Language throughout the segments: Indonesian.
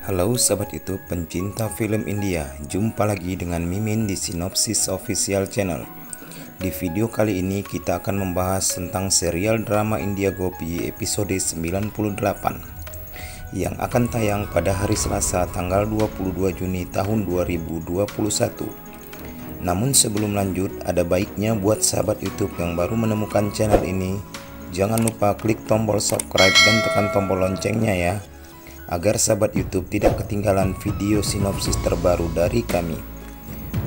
Halo sahabat YouTube pencinta film India, jumpa lagi dengan Mimin di Sinopsis Official Channel. Di video kali ini kita akan membahas tentang serial drama India Gopi episode 98 yang akan tayang pada hari Selasa tanggal 22 Juni tahun 2021. Namun sebelum lanjut, ada baiknya buat sahabat YouTube yang baru menemukan channel ini, jangan lupa klik tombol subscribe dan tekan tombol loncengnya ya, agar sahabat YouTube tidak ketinggalan video sinopsis terbaru dari kami.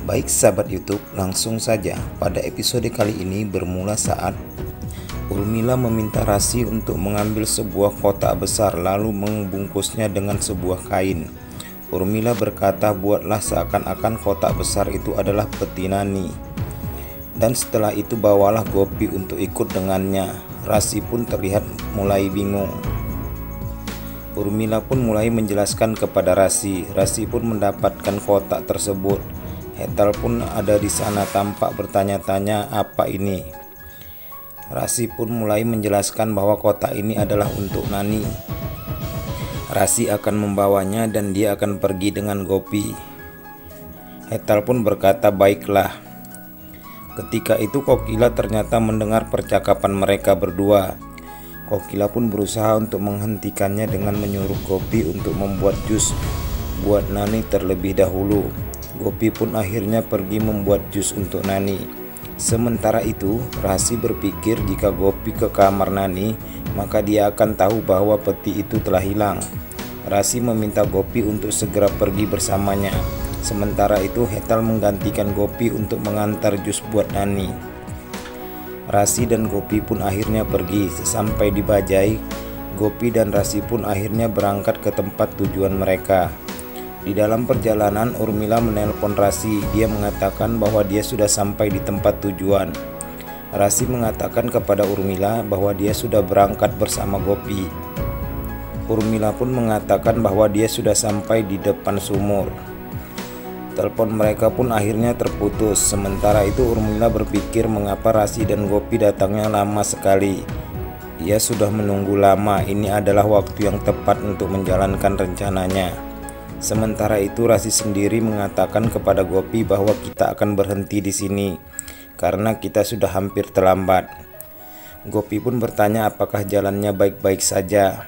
Baik sahabat YouTube, langsung saja. Pada episode kali ini bermula saat Urmila meminta Rasi untuk mengambil sebuah kotak besar lalu membungkusnya dengan sebuah kain. Urmila berkata, buatlah seakan-akan kotak besar itu adalah peti Nani. Dan setelah itu bawalah Gopi untuk ikut dengannya. Rasi pun terlihat mulai bingung. Urmila pun mulai menjelaskan kepada Rasi. Rasi pun mendapatkan kotak tersebut. Hetal pun ada di sana tampak bertanya-tanya apa ini. Rasi pun mulai menjelaskan bahwa kotak ini adalah untuk Nani. Rasi akan membawanya dan dia akan pergi dengan Gopi. Hetal pun berkata baiklah. Ketika itu Kokila ternyata mendengar percakapan mereka berdua. Kokila pun berusaha untuk menghentikannya dengan menyuruh Gopi untuk membuat jus buat Nani terlebih dahulu. Gopi pun akhirnya pergi membuat jus untuk Nani. Sementara itu, Rasi berpikir jika Gopi ke kamar Nani, maka dia akan tahu bahwa peti itu telah hilang. Rasi meminta Gopi untuk segera pergi bersamanya. Sementara itu, Hetal menggantikan Gopi untuk mengantar jus buat Nani. Rasi dan Gopi pun akhirnya pergi. Sesampai di Bajai, Gopi dan Rasi pun akhirnya berangkat ke tempat tujuan mereka. Di dalam perjalanan, Urmila menelpon Rasi. Dia mengatakan bahwa dia sudah sampai di tempat tujuan. Rasi mengatakan kepada Urmila bahwa dia sudah berangkat bersama Gopi. Urmila pun mengatakan bahwa dia sudah sampai di depan sumur. Telepon mereka pun akhirnya terputus. Sementara itu Urmila berpikir mengapa Rasi dan Gopi datangnya lama sekali. Ia sudah menunggu lama, ini adalah waktu yang tepat untuk menjalankan rencananya. Sementara itu Rasi sendiri mengatakan kepada Gopi bahwa kita akan berhenti di sini karena kita sudah hampir terlambat. Gopi pun bertanya apakah jalannya baik-baik saja.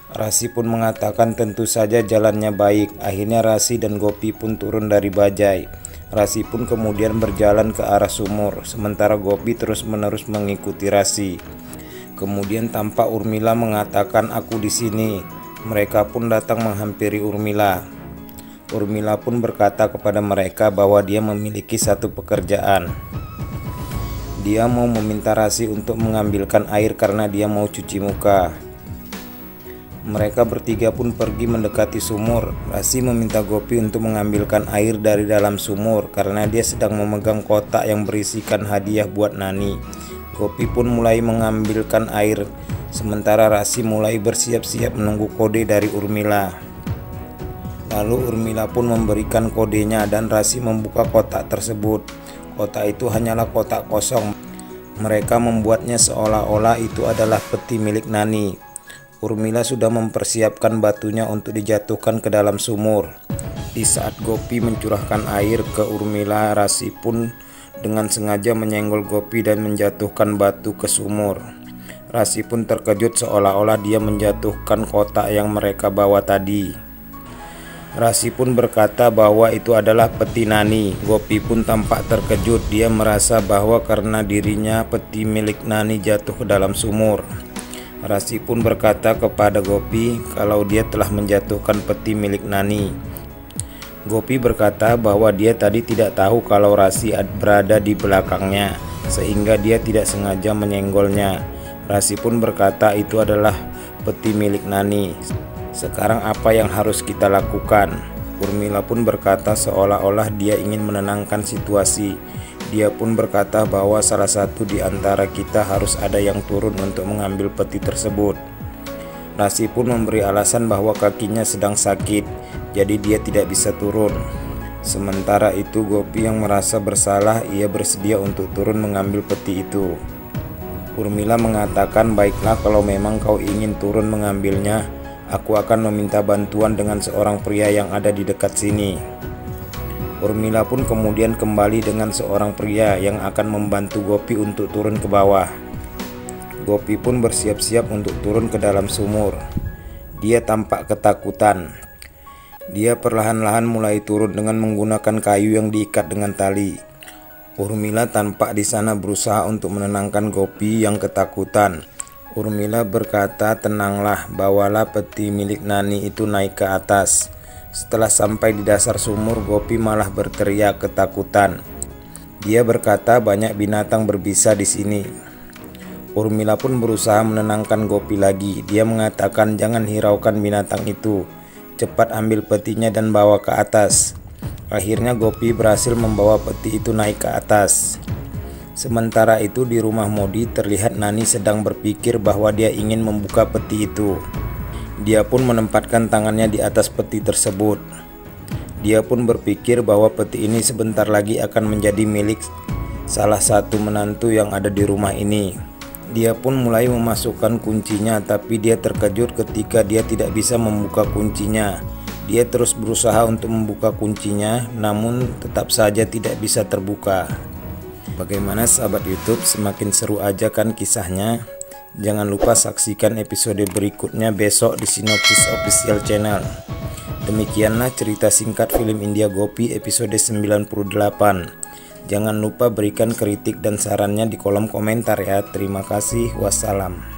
Rasi pun mengatakan tentu saja jalannya baik. Akhirnya Rasi dan Gopi pun turun dari Bajai. Rasi pun kemudian berjalan ke arah sumur, sementara Gopi terus-menerus mengikuti Rasi. Kemudian tampak Urmila mengatakan aku di sini. Mereka pun datang menghampiri Urmila. Urmila pun berkata kepada mereka bahwa dia memiliki satu pekerjaan. Dia mau meminta Rasi untuk mengambilkan air karena dia mau cuci muka. Mereka bertiga pun pergi mendekati sumur. Rasi meminta Gopi untuk mengambilkan air dari dalam sumur karena dia sedang memegang kotak yang berisikan hadiah buat Nani. Gopi pun mulai mengambilkan air, sementara Rasi mulai bersiap-siap menunggu kode dari Urmila. Lalu Urmila pun memberikan kodenya dan Rasi membuka kotak tersebut. Kotak itu hanyalah kotak kosong. Mereka membuatnya seolah-olah itu adalah peti milik Nani. Urmila sudah mempersiapkan batunya untuk dijatuhkan ke dalam sumur. Di saat Gopi mencurahkan air ke Urmila, Rasi pun dengan sengaja menyenggol Gopi dan menjatuhkan batu ke sumur. Rasi pun terkejut seolah-olah dia menjatuhkan kotak yang mereka bawa tadi. Rasi pun berkata bahwa itu adalah peti Nani. Gopi pun tampak terkejut. Dia merasa bahwa karena dirinya peti milik Nani jatuh ke dalam sumur. Rasi pun berkata kepada Gopi kalau dia telah menjatuhkan peti milik Nani. Gopi berkata bahwa dia tadi tidak tahu kalau Rasi berada di belakangnya, sehingga dia tidak sengaja menyenggolnya. Rasi pun berkata itu adalah peti milik Nani. Sekarang apa yang harus kita lakukan? Urmila pun berkata seolah-olah dia ingin menenangkan situasi. Dia pun berkata bahwa salah satu di antara kita harus ada yang turun untuk mengambil peti tersebut. Rasi pun memberi alasan bahwa kakinya sedang sakit, jadi dia tidak bisa turun. Sementara itu Gopi yang merasa bersalah, ia bersedia untuk turun mengambil peti itu. Urmila mengatakan baiklah kalau memang kau ingin turun mengambilnya, Aku akan meminta bantuan dengan seorang pria yang ada di dekat sini. Urmila pun kemudian kembali dengan seorang pria yang akan membantu Gopi untuk turun ke bawah. Gopi pun bersiap-siap untuk turun ke dalam sumur. Dia tampak ketakutan. Dia perlahan-lahan mulai turun dengan menggunakan kayu yang diikat dengan tali. Urmila tampak di sana berusaha untuk menenangkan Gopi yang ketakutan. Urmila berkata, "Tenanglah, bawalah peti milik Nani itu naik ke atas." Setelah sampai di dasar sumur, Gopi malah berteriak ketakutan. Dia berkata banyak binatang berbisa di sini. Urmila pun berusaha menenangkan Gopi lagi. Dia mengatakan, "Jangan hiraukan binatang itu. Cepat ambil petinya dan bawa ke atas." Akhirnya Gopi berhasil membawa peti itu naik ke atas. Sementara itu di rumah Modi terlihat Nani sedang berpikir bahwa dia ingin membuka peti itu. Dia pun menempatkan tangannya di atas peti tersebut. Dia pun berpikir bahwa peti ini sebentar lagi akan menjadi milik salah satu menantu yang ada di rumah ini. Dia pun mulai memasukkan kuncinya, tapi dia terkejut ketika dia tidak bisa membuka kuncinya. Dia terus berusaha untuk membuka kuncinya, namun tetap saja tidak bisa terbuka. Bagaimana sahabat YouTube, semakin seru aja kan kisahnya? Jangan lupa saksikan episode berikutnya besok di Sinopsis Official Channel. Demikianlah cerita singkat film India Gopi episode 98. Jangan lupa berikan kritik dan sarannya di kolom komentar ya. Terima kasih, wassalam.